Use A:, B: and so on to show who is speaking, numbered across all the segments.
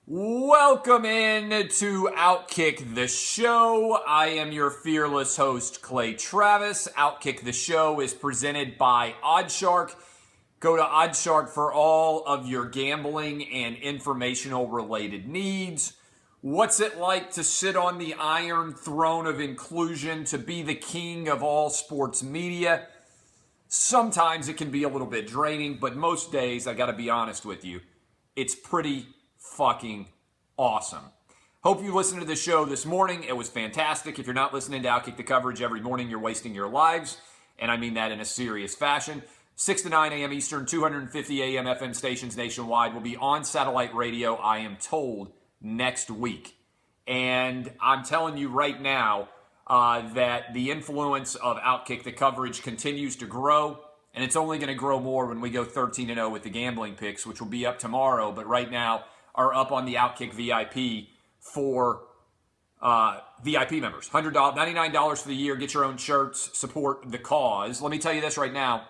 A: Welcome in to Outkick the Show. I am your fearless host, Clay Travis. Outkick the Show is presented by Oddshark. Go to Oddshark for all of your gambling and informational related needs. What's it like to sit on the iron throne of inclusion, to be the king of all sports media? Sometimes it can be a little bit draining, but most days, I gotta be honest with you, it's pretty fucking awesome. Hope you listened to the show this morning. It was fantastic. If you're not listening to Outkick the coverage every morning, you're wasting your lives. And I mean that in a serious fashion. 6 to 9 a.m. Eastern, 250 a.m. FM stations nationwide will be on satellite radio, I am told, next week. And I'm telling you right now that the influence of Outkick the coverage continues to grow. And it's only going to grow more when we go 13-0 with the gambling picks, which will be up tomorrow. But right now, are up on the Outkick VIP for VIP members. $100, $99 for the year. Get your own shirts. Support the cause. Let me tell you this right now.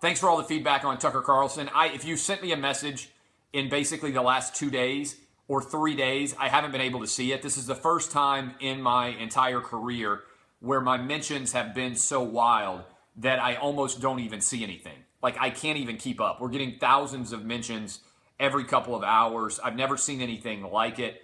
A: Thanks for all the feedback on Tucker Carlson. If you sent me a message in basically the last 2 days or 3 days, I haven't been able to see it. This is the first time in my entire career where my mentions have been so wild that I almost don't even see anything. Like, I can't even keep up. We're getting thousands of mentions every couple of hours. I've never seen anything like it.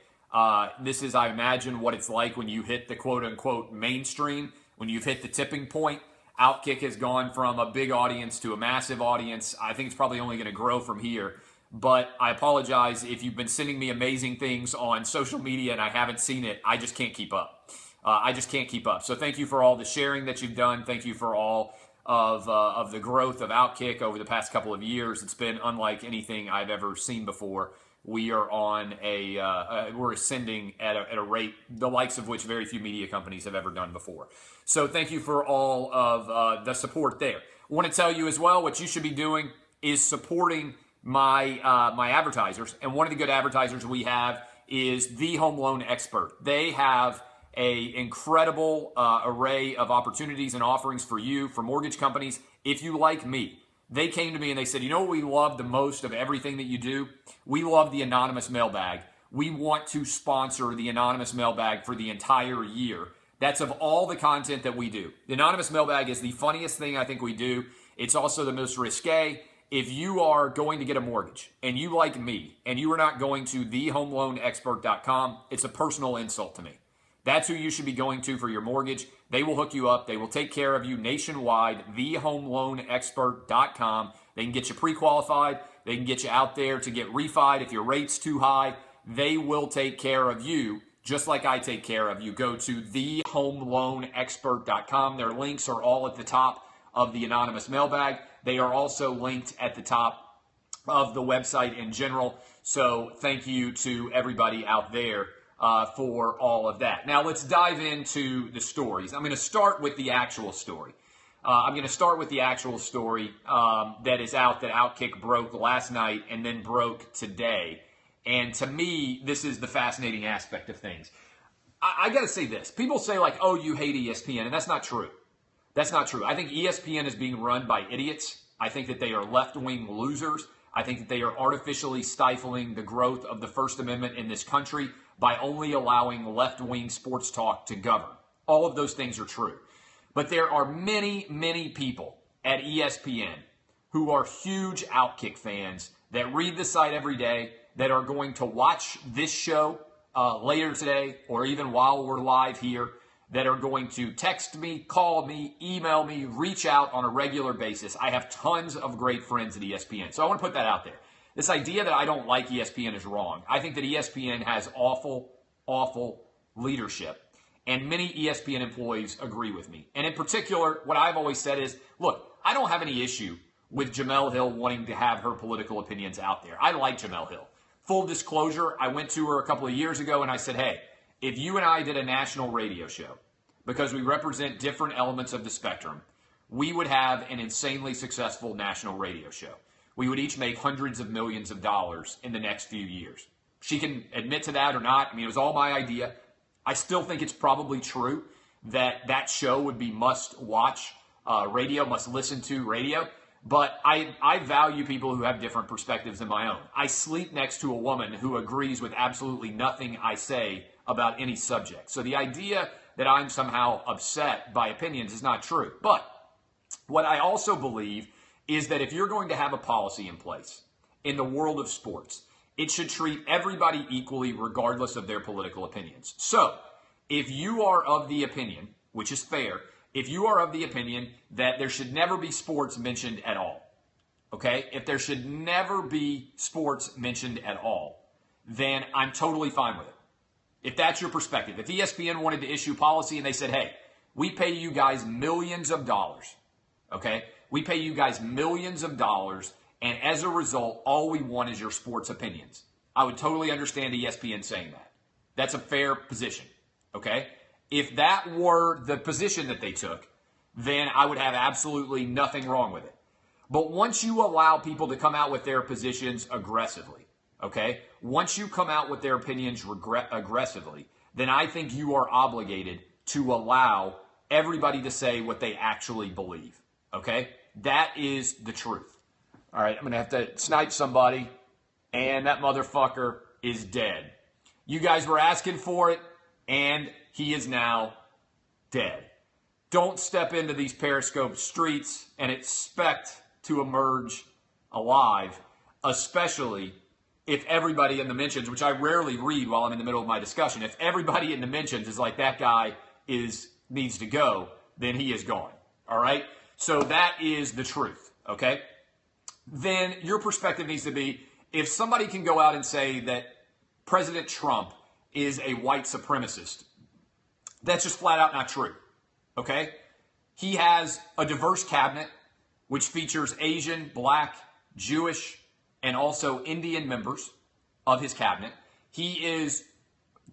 A: This is, I imagine, what it's like when you hit the quote-unquote mainstream, when you've hit the tipping point. Outkick has gone from a big audience to a massive audience. I think it's probably only going to grow from here. But I apologize if you've been sending me amazing things on social media and I haven't seen it. I just can't keep up. I just can't keep up. So thank you for all the sharing that you've done. Thank you for all of the growth of Outkick over the past couple of years. It's been unlike anything I've ever seen before. We are on we're ascending at a rate the likes of which very few media companies have ever done before. So thank you for all of the support there. I want to tell you as well, what you should be doing is supporting my advertisers. And one of the good advertisers we have is The Home Loan Expert. They have an incredible array of opportunities and offerings for you, for mortgage companies. If you like me, they came to me and they said, you know what we love the most of everything that you do? We love the anonymous mailbag. We want to sponsor the anonymous mailbag for the entire year. That's of all the content that we do. The anonymous mailbag is the funniest thing I think we do. It's also the most risque. If you are going to get a mortgage and you like me and you are not going to thehomeloanexpert.com, it's a personal insult to me. That's who you should be going to for your mortgage. They will hook you up. They will take care of you nationwide. Thehomeloanexpert.com. They can get you pre-qualified. They can get you out there to get refied if your rate's too high. They will take care of you just like I take care of you. Go to thehomeloanexpert.com. Their links are all at the top of the anonymous mailbag. They are also linked at the top of the website in general. So thank you to everybody out there for all of that. Now let's dive into the stories. I'm going to start with the actual story. That is out, that Outkick broke last night and then broke today. And to me, this is the fascinating aspect of things. I got to say this. People say like, oh, you hate ESPN, and that's not true. That's not true. I think ESPN is being run by idiots. I think that they are left-wing losers. I think that they are artificially stifling the growth of the First Amendment in this country by only allowing left-wing sports talk to govern. All of those things are true. But there are many, many people at ESPN who are huge Outkick fans that read the site every day, that are going to watch this show later today or even while we're live here, that are going to text me, call me, email me, reach out on a regular basis. I have tons of great friends at ESPN. So I want to put that out there. This idea that I don't like ESPN is wrong. I think that ESPN has awful, awful leadership. And many ESPN employees agree with me. And in particular, what I've always said is, look, I don't have any issue with Jemele Hill wanting to have her political opinions out there. I like Jemele Hill. Full disclosure, I went to her a couple of years ago and I said, hey, if you and I did a national radio show, because we represent different elements of the spectrum, we would have an insanely successful national radio show. We would each make hundreds of millions of dollars in the next few years. She can admit to that or not. I mean, it was all my idea. I still think it's probably true that that show would be must-watch radio, must-listen-to radio. But I value people who have different perspectives than my own. I sleep next to a woman who agrees with absolutely nothing I say about any subject. So the idea that I'm somehow upset by opinions is not true. But what I also believe is that if you're going to have a policy in place in the world of sports, it should treat everybody equally regardless of their political opinions. So if you are of the opinion, which is fair, if you are of the opinion that there should never be sports mentioned at all, okay? If there should never be sports mentioned at all, then I'm totally fine with it. If that's your perspective. If ESPN wanted to issue policy and they said, hey, we pay you guys millions of dollars, okay? We pay you guys millions of dollars, and as a result, all we want is your sports opinions. I would totally understand ESPN saying that. That's a fair position, okay? If that were the position that they took, then I would have absolutely nothing wrong with it. But once you allow people to come out with their positions aggressively, okay, once you come out with their opinions aggressively, then I think you are obligated to allow everybody to say what they actually believe, okay? That is the truth. All right, I'm going to have to snipe somebody, and that motherfucker is dead. You guys were asking for it, and he is now dead. Don't step into these Periscope streets and expect to emerge alive, especially if everybody in the mentions, which I rarely read while I'm in the middle of my discussion, if everybody in the mentions is like, that guy needs to go, then he is gone. All right? So that is the truth, okay? Then your perspective needs to be, if somebody can go out and say that President Trump is a white supremacist, that's just flat out not true, okay? He has a diverse cabinet, which features Asian, Black, Jewish, and also Indian members of his cabinet. He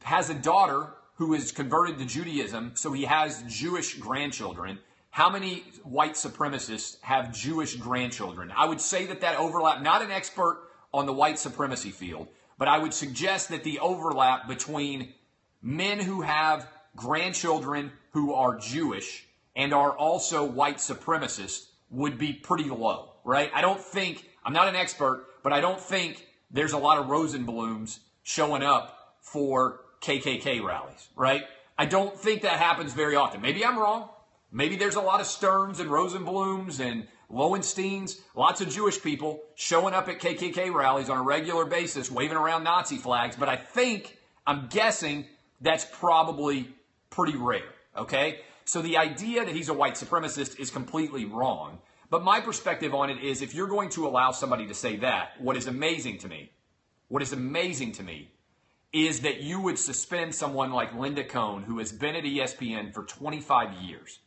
A: has a daughter who is converted to Judaism, so he has Jewish grandchildren. How many white supremacists have Jewish grandchildren? I would say that overlap, not an expert on the white supremacy field, but I would suggest that the overlap between men who have grandchildren who are Jewish and are also white supremacists would be pretty low, right? I'm not an expert, but I don't think there's a lot of Rosenblums showing up for KKK rallies, right? I don't think that happens very often. Maybe I'm wrong. Maybe there's a lot of Stearns and Rosenblums and Lowensteins, lots of Jewish people showing up at KKK rallies on a regular basis, waving around Nazi flags. But I'm guessing that's probably pretty rare, okay? So the idea that he's a white supremacist is completely wrong. But my perspective on it is, if you're going to allow somebody to say that, what is amazing to me is that you would suspend someone like Linda Cohn, who has been at ESPN for 25 years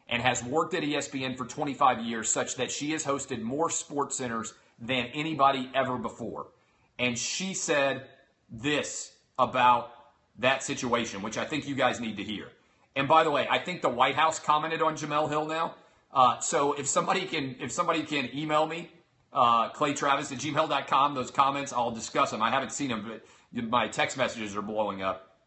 A: and has worked at ESPN for 25 years, such that she has hosted more sports centers than anybody ever before. And she said this about that situation, which I think you guys need to hear. And by the way, I think the White House commented on Jemele Hill now. So if somebody can email me, claytravis@gmail.com, those comments, I'll discuss them. I haven't seen them, but my text messages are blowing up.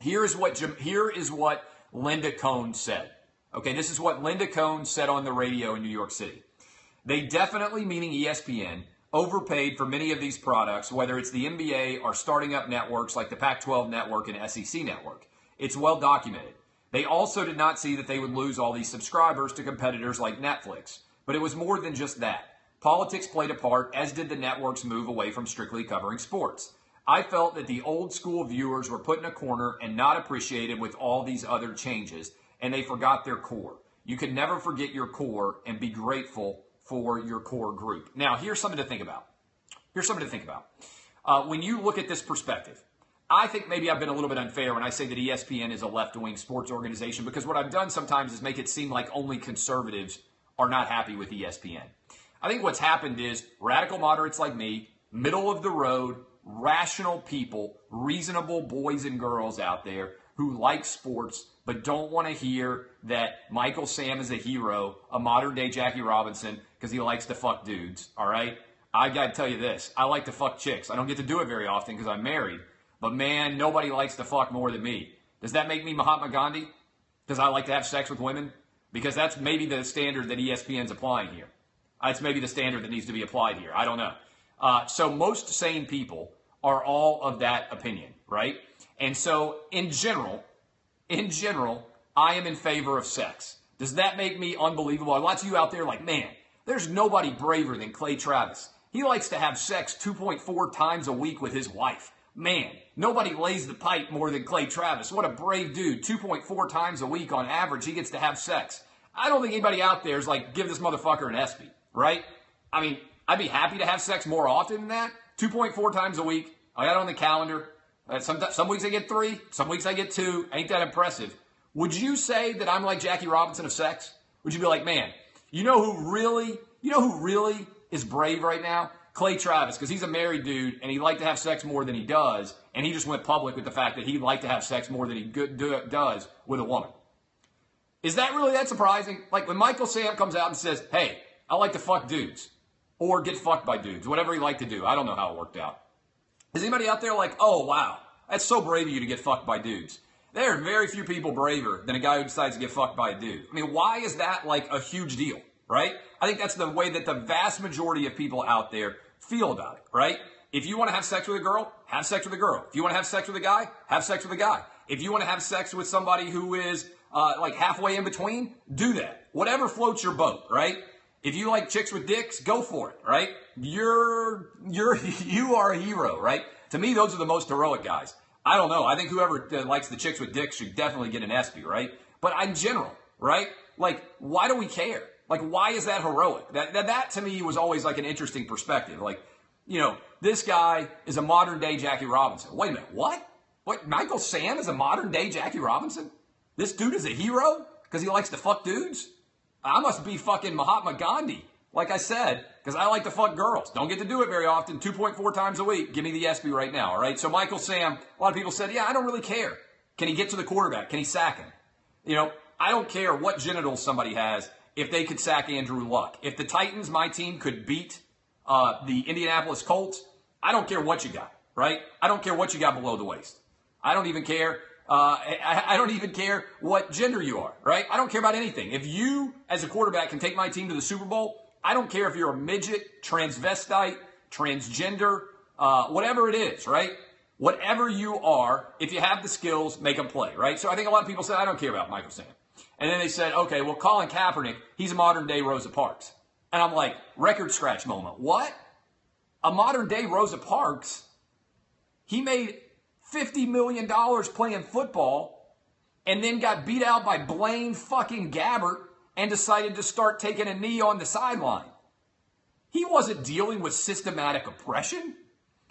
A: Here is what Linda Cohn said. Okay, this is what Linda Cohn said on the radio in New York City. They definitely, meaning ESPN, overpaid for many of these products, whether it's the NBA or starting up networks like the Pac-12 network and SEC network. It's well documented. They also did not see that they would lose all these subscribers to competitors like Netflix. But it was more than just that. Politics played a part, as did the network's move away from strictly covering sports. I felt that the old school viewers were put in a corner and not appreciated with all these other changes, and they forgot their core. You can never forget your core and be grateful for your core group. Now, here's something to think about. When you look at this perspective, I think maybe I've been a little bit unfair when I say that ESPN is a left-wing sports organization, because what I've done sometimes is make it seem like only conservatives are not happy with ESPN. I think what's happened is radical moderates like me, middle of the road, rational people, reasonable boys and girls out there who like sports but don't want to hear that Michael Sam is a hero, a modern-day Jackie Robinson, because he likes to fuck dudes, all right? I got to tell you this. I like to fuck chicks. I don't get to do it very often because I'm married. But man, nobody likes to fuck more than me. Does that make me Mahatma Gandhi? Does I like to have sex with women? Because that's maybe the standard that ESPN's applying here. It's maybe the standard that needs to be applied here. I don't know. So most sane people are all of that opinion, right? And so in general, I am in favor of sex. Does that make me unbelievable? Lots of you out there like, man, there's nobody braver than Clay Travis. He likes to have sex 2.4 times a week with his wife. Man, nobody lays the pipe more than Clay Travis. What a brave dude. 2.4 times a week on average, he gets to have sex. I don't think anybody out there is like, give this motherfucker an ESPY, right? I mean, I'd be happy to have sex more often than that. 2.4 times a week. I got it on the calendar. Some weeks I get 3, some weeks I get 2. Ain't that impressive? Would you say that I'm like Jackie Robinson of sex? Would you be like, man, you know who really is brave right now? Clay Travis, because he's a married dude and he'd like to have sex more than he does, and he just went public with the fact that he'd like to have sex more than he does with a woman. Is that really that surprising? Like when Michael Sam comes out and says, hey, I like to fuck dudes or get fucked by dudes, whatever he liked to do. I don't know how it worked out. Is anybody out there like, oh, wow, that's so brave of you to get fucked by dudes? There are very few people braver than a guy who decides to get fucked by a dude. I mean, why is that like a huge deal, right? I think that's the way that the vast majority of people out there feel about it, right? If you want to have sex with a girl, have sex with a girl. If you want to have sex with a guy, have sex with a guy. If you want to have sex with somebody who is like halfway in between, do that. Whatever floats your boat, right? If you like chicks with dicks, go for it, right? You are a hero, right? To me, those are the most heroic guys. I don't know. I think whoever likes the chicks with dicks should definitely get an ESPY, right? But in general, right? Like, why do we care? Like, why is that heroic? That to me was always like an interesting perspective. Like, you know, this guy is a modern day Jackie Robinson. Wait a minute, what? What? Michael Sam is a modern day Jackie Robinson? This dude is a hero because he likes to fuck dudes? I must be fucking Mahatma Gandhi, like I said, because I like to fuck girls. Don't get to do it very often, 2.4 times a week. Give me the ESPY right now, all right? So Michael Sam, a lot of people said, yeah, I don't really care. Can he get to the quarterback? Can he sack him? You know, I don't care what genitals somebody has if they could sack Andrew Luck. If the Titans, my team, could beat the Indianapolis Colts, I don't care what you got, right? I don't care what you got below the waist. I don't even care. I don't even care what gender you are, right? I don't care about anything. If you, as a quarterback, can take my team to the Super Bowl, I don't care if you're a midget, transvestite, transgender, whatever it is, right? Whatever you are, if you have the skills, make them play, right? So I think a lot of people said, I don't care about Michael Sam. And then they said, okay, well, Colin Kaepernick, he's a modern-day Rosa Parks. And I'm like, record scratch moment. What? A modern-day Rosa Parks? He made $50 million playing football and then got beat out by Blaine fucking Gabbert and decided to start taking a knee on the sideline. He wasn't dealing with systematic oppression.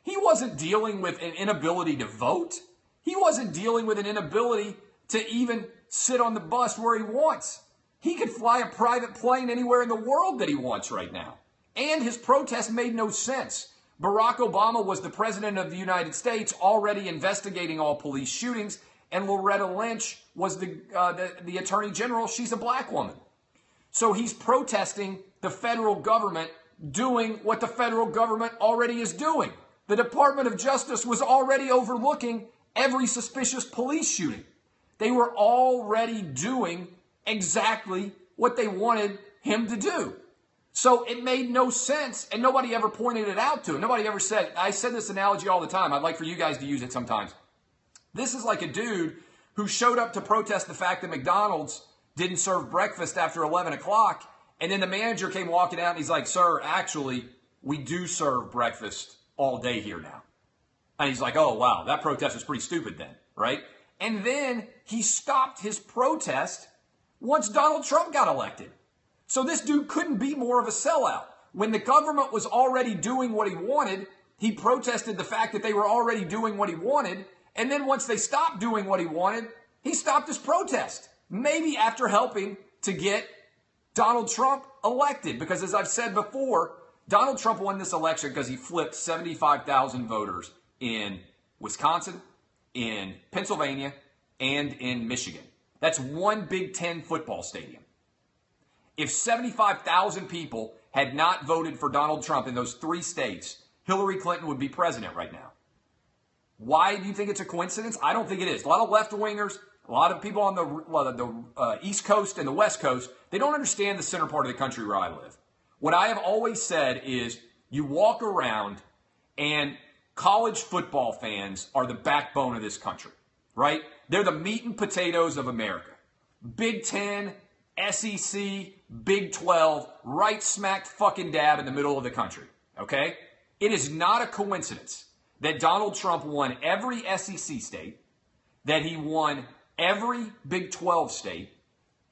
A: He wasn't dealing with an inability to vote. He wasn't dealing with an inability to even sit on the bus where he wants. He could fly a private plane anywhere in the world that he wants right now. And his protest made no sense. Barack Obama was the president of the United States, already investigating all police shootings, and Loretta Lynch was the attorney general. She's a black woman. So he's protesting the federal government doing what the federal government already is doing. The Department of Justice was already overlooking every suspicious police shooting. They were already doing exactly what they wanted him to do. So it made no sense, and nobody ever pointed it out to him. Nobody ever said, I said this analogy all the time. I'd like for you guys to use it sometimes. This is like a dude who showed up to protest the fact that McDonald's didn't serve breakfast after 11 o'clock, and then the manager came walking out, and he's like, sir, actually, we do serve breakfast all day here now. And he's like, oh, wow, that protest was pretty stupid then, right? And then he stopped his protest once Donald Trump got elected. So this dude couldn't be more of a sellout. When the government was already doing what he wanted, he protested the fact that they were already doing what he wanted. And then once they stopped doing what he wanted, he stopped his protest. Maybe after helping to get Donald Trump elected. Because as I've said before, Donald Trump won this election because he flipped 75,000 voters in Wisconsin, in Pennsylvania, and in Michigan. That's one Big Ten football stadium. If 75,000 people had not voted for Donald Trump in those 3 states, Hillary Clinton would be president right now. Why do you think it's a coincidence? I don't think it is. A lot of left-wingers, a lot of people on the East Coast and the West Coast, they don't understand the center part of the country where I live. What I have always said is you walk around and college football fans are the backbone of this country, right? They're the meat and potatoes of America. Big Ten, SEC, Big 12, right smack fucking dab in the middle of the country, okay? It is not a coincidence that Donald Trump won every SEC state, that he won every Big 12 state,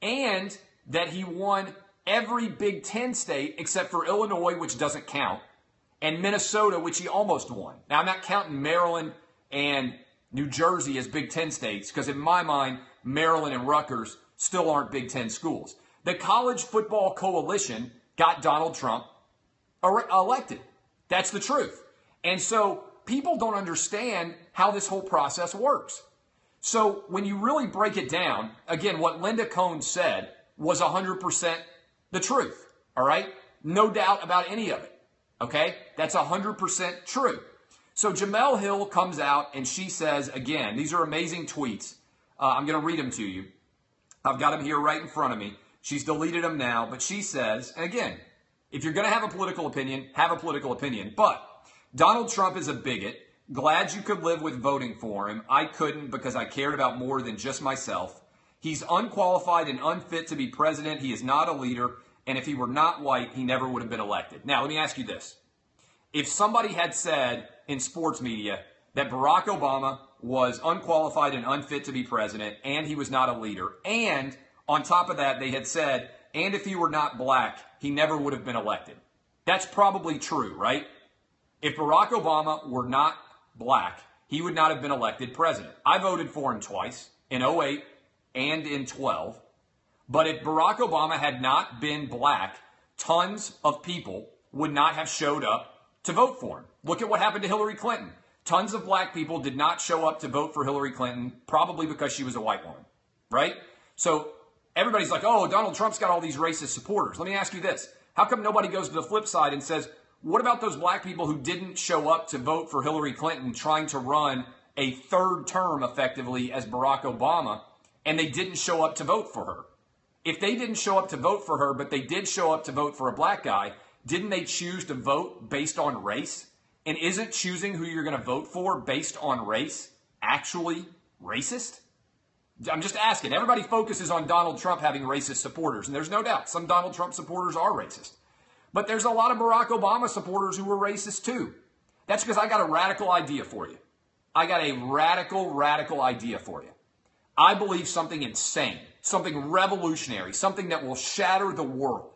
A: and that he won every Big 10 state except for Illinois, which doesn't count, and Minnesota, which he almost won. Now, I'm not counting Maryland and New Jersey as Big 10 states because in my mind, Maryland and Rutgers still aren't Big 10 schools. The College Football Coalition got Donald Trump elected. That's the truth. And so people don't understand how this whole process works. So when you really break it down, again, what Linda Cohn said was 100% the truth, all right? No doubt about any of it, okay? That's 100% true. So Jemele Hill comes out and she says, again, these are amazing tweets. I'm going to read them to you. I've got them here right in front of me. She's deleted them now, but she says, and again, if you're going to have a political opinion, have a political opinion. But Donald Trump is a bigot. Glad you could live with voting for him. I couldn't because I cared about more than just myself. He's unqualified and unfit to be president. He is not a leader. And if he were not white, he never would have been elected. Now, let me ask you this. If somebody had said in sports media that Barack Obama was unqualified and unfit to be president and he was not a leader, and on top of that, they had said, and if he were not black, he never would have been elected. That's probably true, right? If Barack Obama were not black, he would not have been elected president. I voted for him twice, in 2008 and in 2012. But if Barack Obama had not been black, tons of people would not have showed up to vote for him. Look at what happened to Hillary Clinton. Tons of black people did not show up to vote for Hillary Clinton, probably because she was a white woman, right? So everybody's like, oh, Donald Trump's got all these racist supporters. Let me ask you this. How come nobody goes to the flip side and says, what about those black people who didn't show up to vote for Hillary Clinton trying to run a third term effectively as Barack Obama, and they didn't show up to vote for her? If they didn't show up to vote for her, but they did show up to vote for a black guy, didn't they choose to vote based on race? And isn't choosing who you're going to vote for based on race actually racist? I'm just asking. Everybody focuses on Donald Trump having racist supporters, and there's no doubt some Donald Trump supporters are racist. But there's a lot of Barack Obama supporters who are racist too. That's because I got a radical idea for you. I got a radical idea for you. I believe something insane, something revolutionary, something that will shatter the world.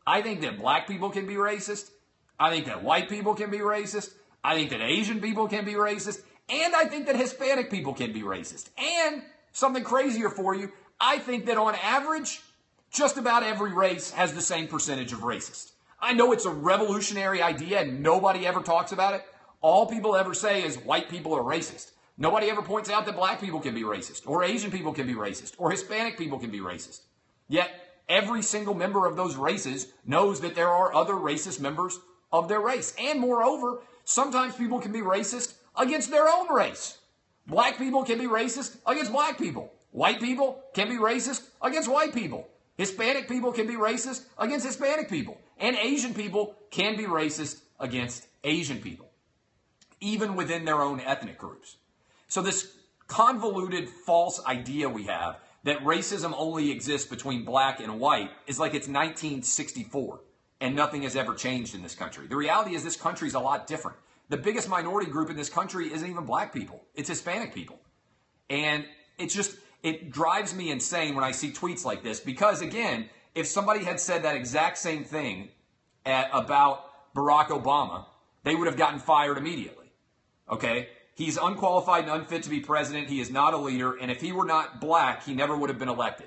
A: I think that black people can be racist. I think that white people can be racist. I think that Asian people can be racist. And I think that Hispanic people can be racist. And something crazier for you, I think that on average, just about every race has the same percentage of racist. I know it's a revolutionary idea and nobody ever talks about it. All people ever say is white people are racist. Nobody ever points out that black people can be racist, or Asian people can be racist, or Hispanic people can be racist. Yet, every single member of those races knows that there are other racist members of their race. And moreover, sometimes people can be racist against their own race. Black people can be racist against black people. White people can be racist against white people. Hispanic people can be racist against Hispanic people. And Asian people can be racist against Asian people, even within their own ethnic groups. So this convoluted false idea we have that racism only exists between black and white is like it's 1964 and nothing has ever changed in this country. The reality is this country is a lot different. The biggest minority group in this country isn't even black people. It's Hispanic people. And it drives me insane when I see tweets like this because, again, if somebody had said that exact same thing about Barack Obama, they would have gotten fired immediately. Okay? He's unqualified and unfit to be president. He is not a leader. And if he were not black, he never would have been elected.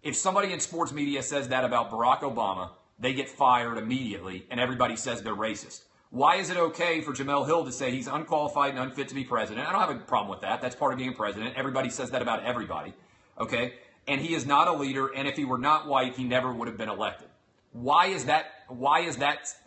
A: If somebody in sports media says that about Barack Obama, they get fired immediately and everybody says they're racist. Why is it okay for Jemele Hill to say he's unqualified and unfit to be president? I don't have a problem with that. That's part of being president. Everybody says that about everybody. Okay? And he is not a leader. And if he were not white, he never would have been elected. Why is that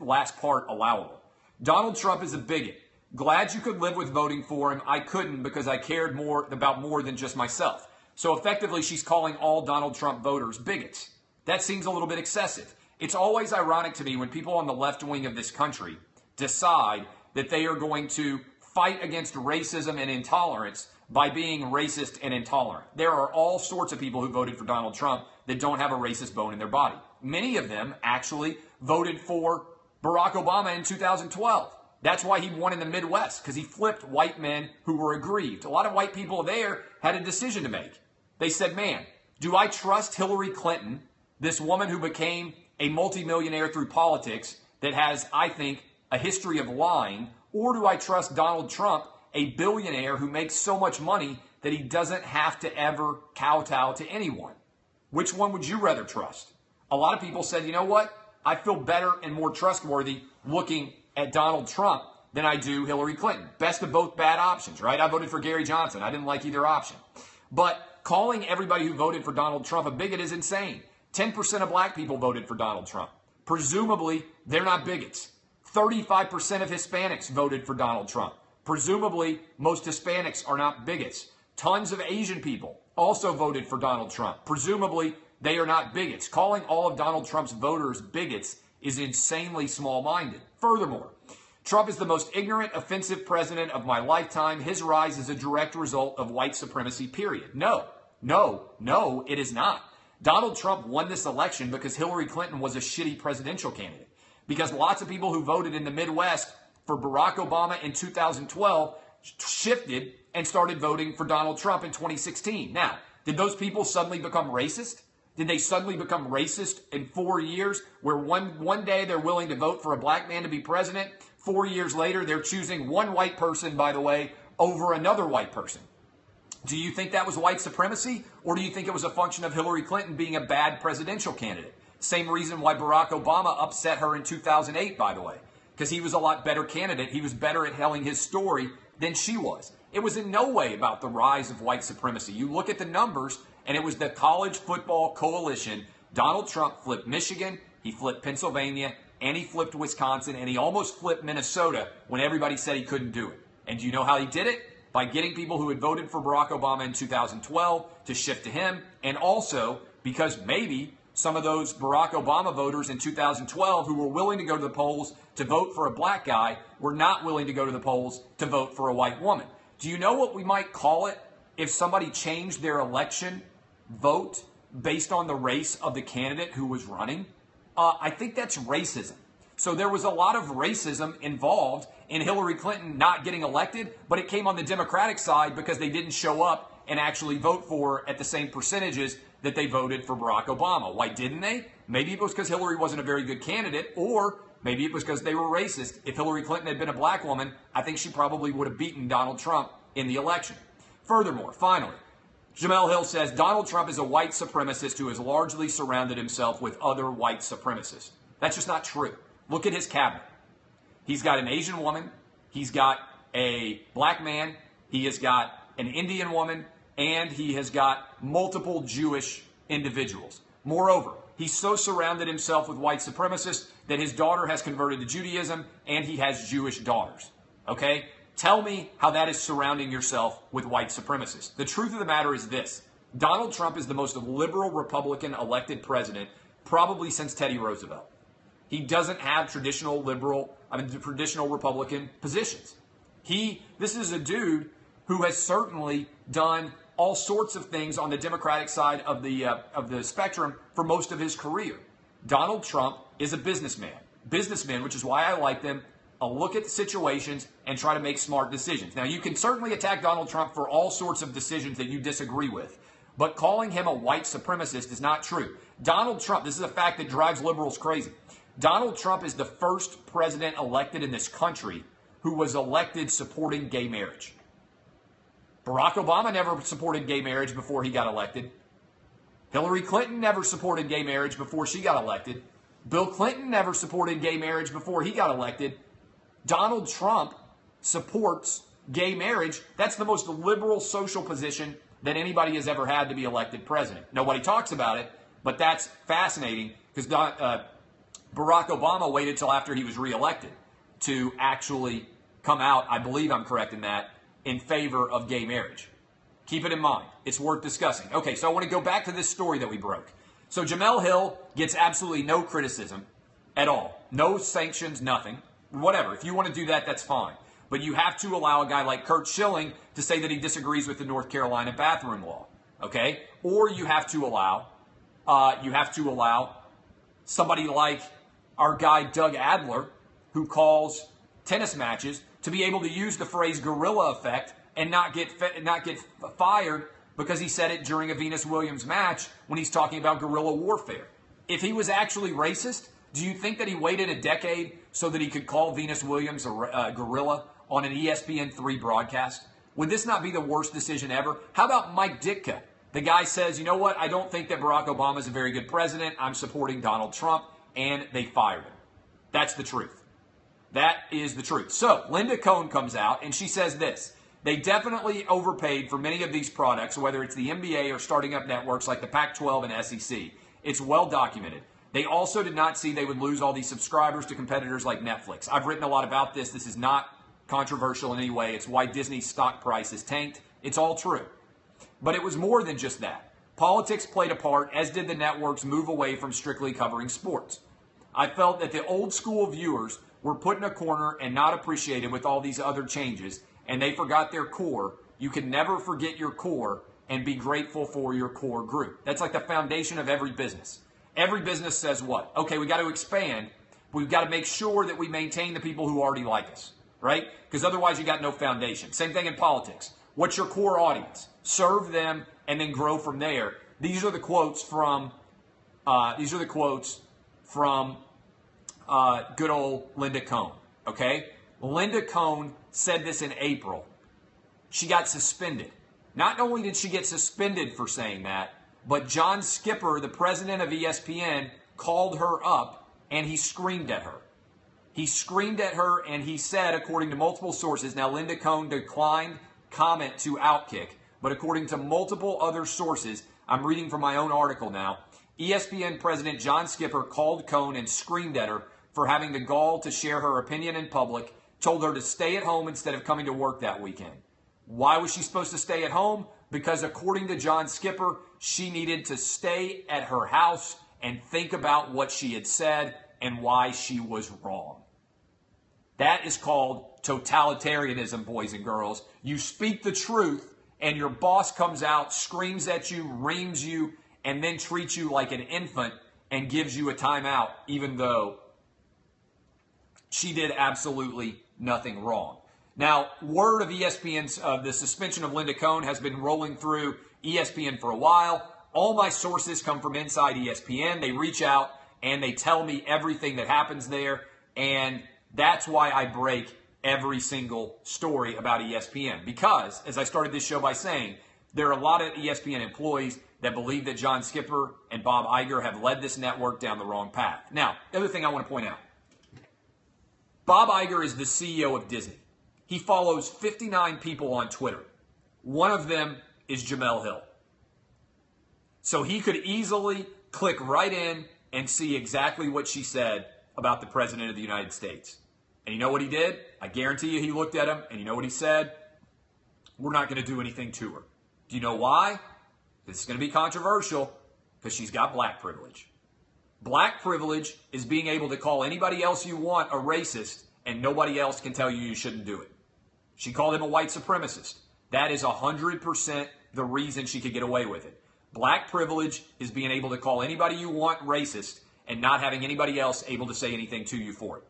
A: last part allowable? Donald Trump is a bigot. Glad you could live with voting for him. I couldn't because I cared about more than just myself. So effectively, she's calling all Donald Trump voters bigots. That seems a little bit excessive. It's always ironic to me when people on the left wing of this country decide that they are going to fight against racism and intolerance by being racist and intolerant. There are all sorts of people who voted for Donald Trump that don't have a racist bone in their body. Many of them actually voted for Barack Obama in 2012. That's why he won in the Midwest, because he flipped white men who were aggrieved. A lot of white people there had a decision to make. They said, man, do I trust Hillary Clinton, this woman who became a multimillionaire through politics that has, I think, a history of lying, or do I trust Donald Trump, a billionaire who makes so much money that he doesn't have to ever kowtow to anyone? Which one would you rather trust? A lot of people said, you know what? I feel better and more trustworthy looking at Donald Trump than I do Hillary Clinton. Best of both bad options, right? I voted for Gary Johnson. I didn't like either option. But calling everybody who voted for Donald Trump a bigot is insane. 10% of black people voted for Donald Trump. Presumably, they're not bigots. 35% of Hispanics voted for Donald Trump. Presumably, most Hispanics are not bigots. Tons of Asian people also voted for Donald Trump. Presumably, they are not bigots. Calling all of Donald Trump's voters bigots is insanely small-minded. Furthermore, Trump is the most ignorant, offensive president of my lifetime. His rise is a direct result of white supremacy, period. No, it is not. Donald Trump won this election because Hillary Clinton was a shitty presidential candidate. Because lots of people who voted in the Midwest for Barack Obama in 2012 shifted and started voting for Donald Trump in 2016. Now, did those people suddenly become racist? Did they suddenly become racist in 4 years where one day they're willing to vote for a black man to be president? 4 years later, they're choosing one white person, by the way, over another white person. Do you think that was white supremacy, or do you think it was a function of Hillary Clinton being a bad presidential candidate? Same reason why Barack Obama upset her in 2008, by the way, because he was a lot better candidate. He was better at telling his story than she was. It was in no way about the rise of white supremacy. You look at the numbers, and it was the college football coalition. Donald Trump flipped Michigan, he flipped Pennsylvania, and he flipped Wisconsin, and he almost flipped Minnesota when everybody said he couldn't do it. And do you know how he did it? By getting people who had voted for Barack Obama in 2012 to shift to him, and also because maybe some of those Barack Obama voters in 2012 who were willing to go to the polls to vote for a black guy were not willing to go to the polls to vote for a white woman. Do you know what we might call it if somebody changed their election vote based on the race of the candidate who was running? I think that's racism. So there was a lot of racism involved in Hillary Clinton not getting elected, but it came on the Democratic side because they didn't show up and actually vote for her at the same percentages that they voted for Barack Obama. Why didn't they? Maybe it was because Hillary wasn't a very good candidate, or maybe it was because they were racist. If Hillary Clinton had been a black woman, I think she probably would have beaten Donald Trump in the election. Furthermore, finally, Jemele Hill says Donald Trump is a white supremacist who has largely surrounded himself with other white supremacists. That's just not true. Look at his cabinet. He's got an Asian woman. He's got a black man. He has got an Indian woman. And he has got multiple Jewish individuals. Moreover, he's so surrounded himself with white supremacists that his daughter has converted to Judaism and he has Jewish daughters. Okay? Tell me how that is surrounding yourself with white supremacists. The truth of the matter is this. Donald Trump is the most liberal Republican elected president probably since Teddy Roosevelt. He doesn't have traditional Republican positions. This is a dude who has certainly done all sorts of things on the Democratic side of the spectrum for most of his career. Donald Trump is a businessman. Businessmen, which is why I like them, look at the situations and try to make smart decisions. Now, you can certainly attack Donald Trump for all sorts of decisions that you disagree with, but calling him a white supremacist is not true. Donald Trump, this is a fact that drives liberals crazy. Donald Trump is the first president elected in this country who was elected supporting gay marriage. Barack Obama never supported gay marriage before he got elected. Hillary Clinton never supported gay marriage before she got elected. Bill Clinton never supported gay marriage before he got elected. Donald Trump supports gay marriage. That's the most liberal social position that anybody has ever had to be elected president. Nobody talks about it, but that's fascinating because Barack Obama waited till after he was reelected to actually come out, I believe I'm correct in that, in favor of gay marriage. Keep it in mind. It's worth discussing. Okay, so I want to go back to this story that we broke. So Jemele Hill gets absolutely no criticism at all. No sanctions, nothing. Whatever. If you want to do that, that's fine. But you have to allow a guy like Curt Schilling to say that he disagrees with the North Carolina bathroom law. Okay? Or you have to allow somebody like our guy Doug Adler, who calls tennis matches, to be able to use the phrase gorilla effect and not get fired because he said it during a Venus Williams match when he's talking about guerrilla warfare. If he was actually racist, do you think that he waited a decade so that he could call Venus Williams a gorilla on an ESPN3 broadcast? Would this not be the worst decision ever? How about Mike Ditka? The guy says, you know what, I don't think that Barack Obama is a very good president. I'm supporting Donald Trump, and they fired him. That's the truth. That is the truth. So Linda Cohn comes out, and she says this. They definitely overpaid for many of these products, whether it's the NBA or starting up networks like the Pac-12 and SEC. It's well documented. They also did not see they would lose all these subscribers to competitors like Netflix. I've written a lot about this. This is not controversial in any way. It's why Disney's stock price is tanked. It's all true. But it was more than just that. Politics played a part, as did the networks move away from strictly covering sports. I felt that the old school viewers were put in a corner and not appreciated with all these other changes, and they forgot their core. You can never forget your core and be grateful for your core group. That's like the foundation of every business. Every business says what? Okay, we got to expand. We've got to make sure that we maintain the people who already like us, right? Because otherwise you got no foundation. Same thing in politics. What's your core audience? Serve them and then grow from there. These are the quotes from good old Linda Cohn. Okay, Linda Cohn said this in April. She got suspended. Not only did she get suspended for saying that, but John Skipper, the president of ESPN, called her up and he screamed at her. He screamed at her and he said, according to multiple sources, now Linda Cohn declined comment to Outkick, but according to multiple other sources, I'm reading from my own article now, ESPN president John Skipper called Cohn and screamed at her for having the gall to share her opinion in public, told her to stay at home instead of coming to work that weekend. Why was she supposed to stay at home? Because according to John Skipper, she needed to stay at her house and think about what she had said and why she was wrong. That is called totalitarianism, boys and girls. You speak the truth and your boss comes out, screams at you, reams you, and then treats you like an infant and gives you a timeout, even though she did absolutely nothing wrong. Now, word of ESPN's the suspension of Linda Cohn has been rolling through ESPN for a while. All my sources come from inside ESPN. They reach out and they tell me everything that happens there, and that's why I break every single story about ESPN. Because, as I started this show by saying, there are a lot of ESPN employees that believe that John Skipper and Bob Iger have led this network down the wrong path. Now, the other thing I want to point out, Bob Iger is the CEO of Disney. He follows 59 people on Twitter. One of them is Jemele Hill. So he could easily click right in and see exactly what she said about the President of the United States. And you know what he did? I guarantee you he looked at him, and you know what he said? We're not going to do anything to her. Do you know why? This is going to be controversial, because she's got black privilege. Black privilege is being able to call anybody else you want a racist, and nobody else can tell you shouldn't do it. She called him a white supremacist. That is 100% the reason she could get away with it. Black privilege is being able to call anybody you want racist and not having anybody else able to say anything to you for it.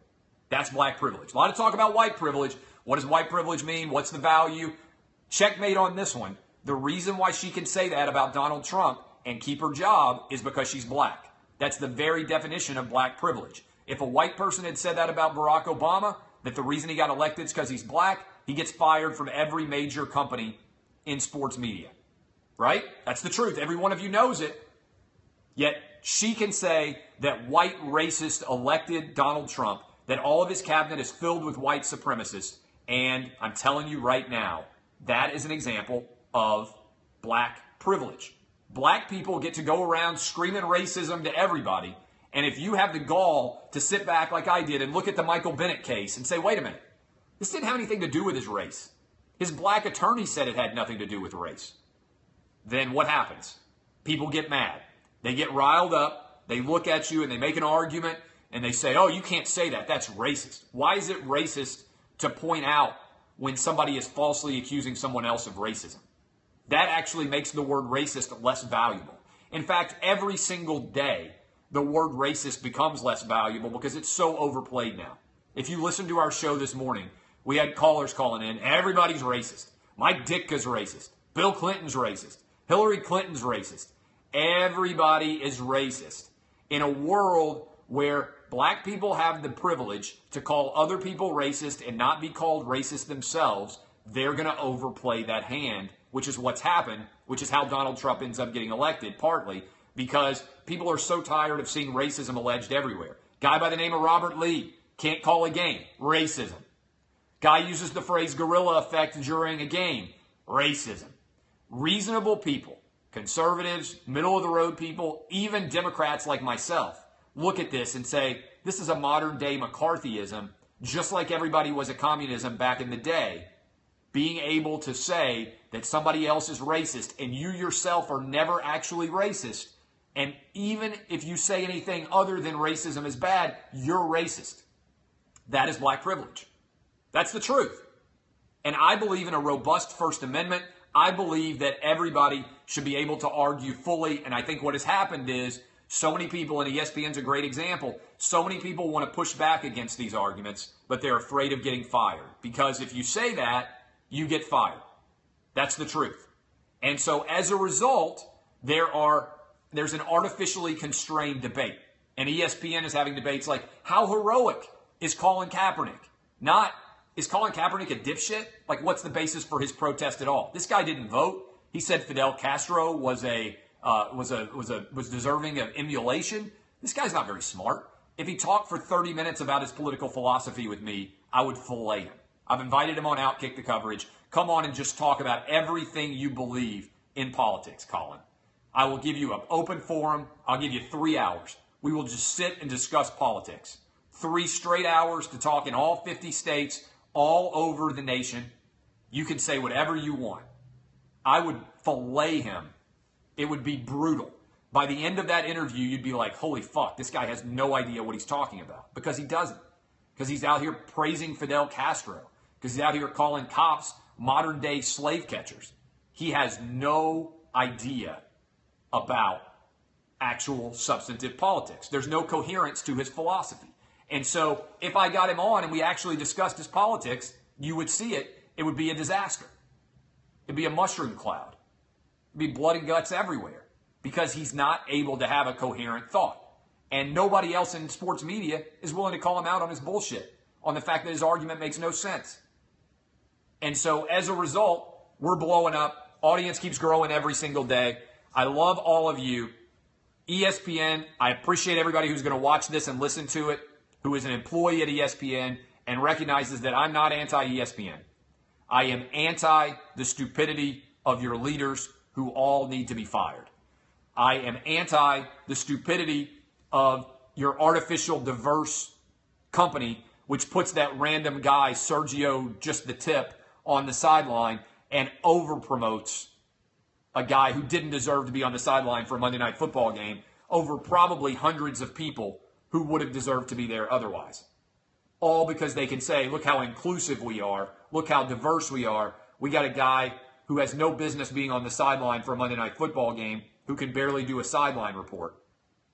A: That's black privilege. A lot of talk about white privilege. What does white privilege mean? What's the value? Checkmate on this one. The reason why she can say that about Donald Trump and keep her job is because she's black. That's the very definition of black privilege. If a white person had said that about Barack Obama, that the reason he got elected is because he's black, he gets fired from every major company in sports media. Right? That's the truth. Every one of you knows it. Yet she can say that white racist elected Donald Trump, that all of his cabinet is filled with white supremacists. And I'm telling you right now, that is an example of black privilege. Black people get to go around screaming racism to everybody. And if you have the gall to sit back like I did and look at the Michael Bennett case and say, wait a minute, this didn't have anything to do with his race. His black attorney said it had nothing to do with race. Then what happens? People get mad. They get riled up, they look at you and they make an argument and they say, oh, you can't say that. That's racist. Why is it racist to point out when somebody is falsely accusing someone else of racism? That actually makes the word racist less valuable. In fact, every single day, the word racist becomes less valuable because it's so overplayed now. If you listen to our show this morning, we had callers calling in. Everybody's racist. Mike Ditka's racist. Bill Clinton's racist. Hillary Clinton's racist. Everybody is racist. In a world where black people have the privilege to call other people racist and not be called racist themselves, they're going to overplay that hand, which is what's happened, which is how Donald Trump ends up getting elected, partly because people are so tired of seeing racism alleged everywhere. Guy by the name of Robert Lee can't call a game. Racism. Guy uses the phrase gorilla effect during a game. Racism. Reasonable people, conservatives, middle-of-the-road people, even Democrats like myself, look at this and say, this is a modern-day McCarthyism, just like everybody was a communism back in the day. Being able to say that somebody else is racist and you yourself are never actually racist, and even if you say anything other than racism is bad, you're racist. That is black privilege. That's the truth. And I believe in a robust First Amendment. I believe that everybody should be able to argue fully. And I think what has happened is so many people, and ESPN's a great example, so many people want to push back against these arguments, but they're afraid of getting fired. Because if you say that, you get fired. That's the truth. And so as a result, there's an artificially constrained debate. And ESPN is having debates like, how heroic is Colin Kaepernick? Not, is Colin Kaepernick a dipshit? Like, what's the basis for his protest at all? This guy didn't vote. He said Fidel Castro was deserving of emulation. This guy's not very smart. If he talked for 30 minutes about his political philosophy with me, I would fillet him. I've invited him on Outkick the Coverage. Come on and just talk about everything you believe in politics, Colin. I will give you an open forum. I'll give you 3 hours. We will just sit and discuss politics. 3 straight hours to talk in all 50 states, all over the nation. You can say whatever you want. I would fillet him. It would be brutal. By the end of that interview, you'd be like, holy fuck, this guy has no idea what he's talking about. Because he doesn't. Because he's out here praising Fidel Castro. Because he's out here calling cops modern-day slave catchers. He has no idea about actual substantive politics. There's no coherence to his philosophy. And so if I got him on and we actually discussed his politics, you would see it. It would be a disaster. It'd be a mushroom cloud. It'd be blood and guts everywhere because he's not able to have a coherent thought. And nobody else in sports media is willing to call him out on his bullshit, on the fact that his argument makes no sense. And so as a result, we're blowing up. Audience keeps growing every single day. I love all of you. ESPN, I appreciate everybody who's going to watch this and listen to it, who is an employee at ESPN and recognizes that I'm not anti-ESPN. I am anti the stupidity of your leaders who all need to be fired. I am anti the stupidity of your artificial diverse company, which puts that random guy, Sergio, just the tip, on the sideline and over promotes a guy who didn't deserve to be on the sideline for a Monday Night Football game over probably hundreds of people who would have deserved to be there otherwise. All because they can say, look how inclusive we are. Look how diverse we are. We got a guy who has no business being on the sideline for a Monday Night Football game who can barely do a sideline report.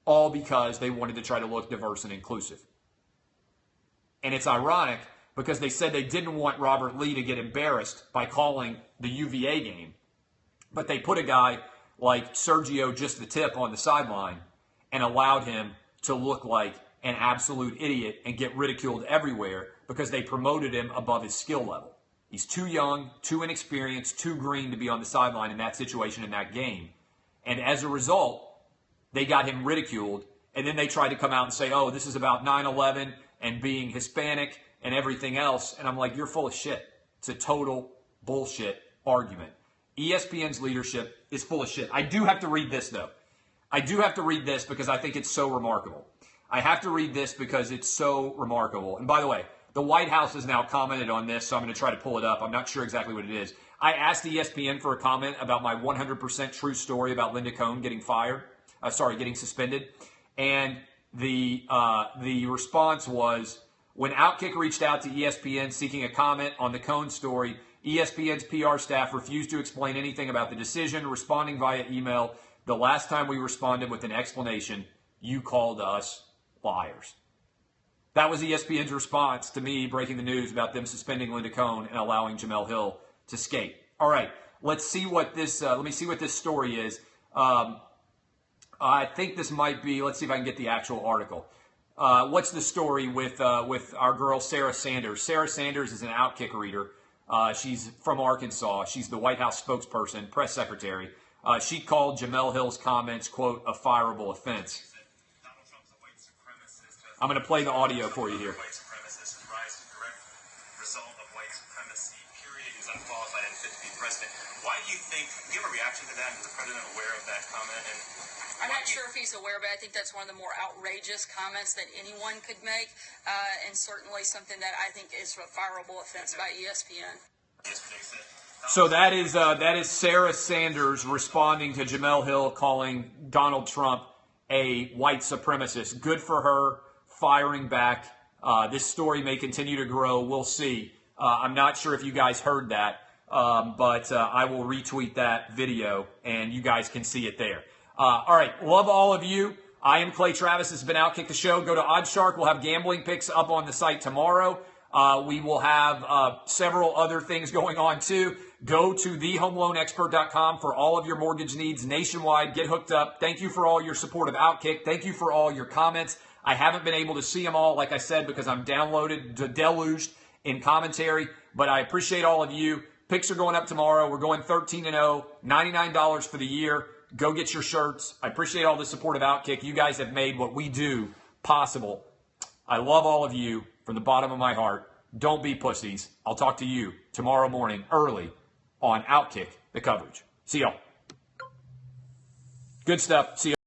A: All because they wanted to try to look diverse and inclusive. And it's ironic because they said they didn't want Robert Lee to get embarrassed by calling the UVA game. But they put a guy like Sergio, just the tip, on the sideline and allowed him to look like an absolute idiot and get ridiculed everywhere because they promoted him above his skill level. He's too young, too inexperienced, too green to be on the sideline in that situation in that game. And as a result, they got him ridiculed. And then they tried to come out and say, oh, this is about 9/11 and being Hispanic and everything else. And I'm like, you're full of shit. It's a total bullshit argument. ESPN's leadership is full of shit. I do have to read this, though. I do have to read this because I think it's so remarkable. I have to read this because it's so remarkable. And by the way, the White House has now commented on this, so I'm going to try to pull it up. I'm not sure exactly what it is. I asked ESPN for a comment about my 100% true story about Linda Cohn getting fired. getting suspended. And the response was, when Outkick reached out to ESPN seeking a comment on the Cohn story, ESPN's PR staff refused to explain anything about the decision, responding via email. The last time we responded with an explanation, you called us liars. That was ESPN's response to me breaking the news about them suspending Linda Cohn and allowing Jemele Hill to skate. All right, let's see what this. Let me see what this story is. I think this might be. Let's see if I can get the actual article. What's the story with our girl Sarah Sanders? Sarah Sanders is an Outkick reader. She's from Arkansas. She's the White House spokesperson, press secretary. She called Jemele Hill's comments, quote, a fireable offense. I'm going to play the audio for you here.
B: White supremacist rise to direct result of white supremacy, period. He's unqualified and fit to be president. Why do you think, do you have a reaction to that? Is the president aware of that comment? And
C: I'm not sure if he's aware, but I think that's one of the more outrageous comments that anyone could make, and certainly something that I think is a fireable offense by ESPN.
A: So that is Sarah Sanders responding to Jemele Hill calling Donald Trump a white supremacist. Good for her, firing back. This story may continue to grow. We'll see. I'm not sure if you guys heard that, but I will retweet that video, and you guys can see it there. All right, love all of you. I am Clay Travis. This has been Outkick the Show. Go to Oddshark. We'll have gambling picks up on the site tomorrow. We will have several other things going on, too. Go to thehomeloanexpert.com for all of your mortgage needs nationwide. Get hooked up. Thank you for all your support of Outkick. Thank you for all your comments. I haven't been able to see them all, like I said, because I'm deluged in commentary. But I appreciate all of you. Picks are going up tomorrow. We're going 13-0, $99 for the year. Go get your shirts. I appreciate all the support of Outkick. You guys have made what we do possible. I love all of you from the bottom of my heart. Don't be pussies. I'll talk to you tomorrow morning early on Outkick the Coverage. See y'all. Good stuff. See you.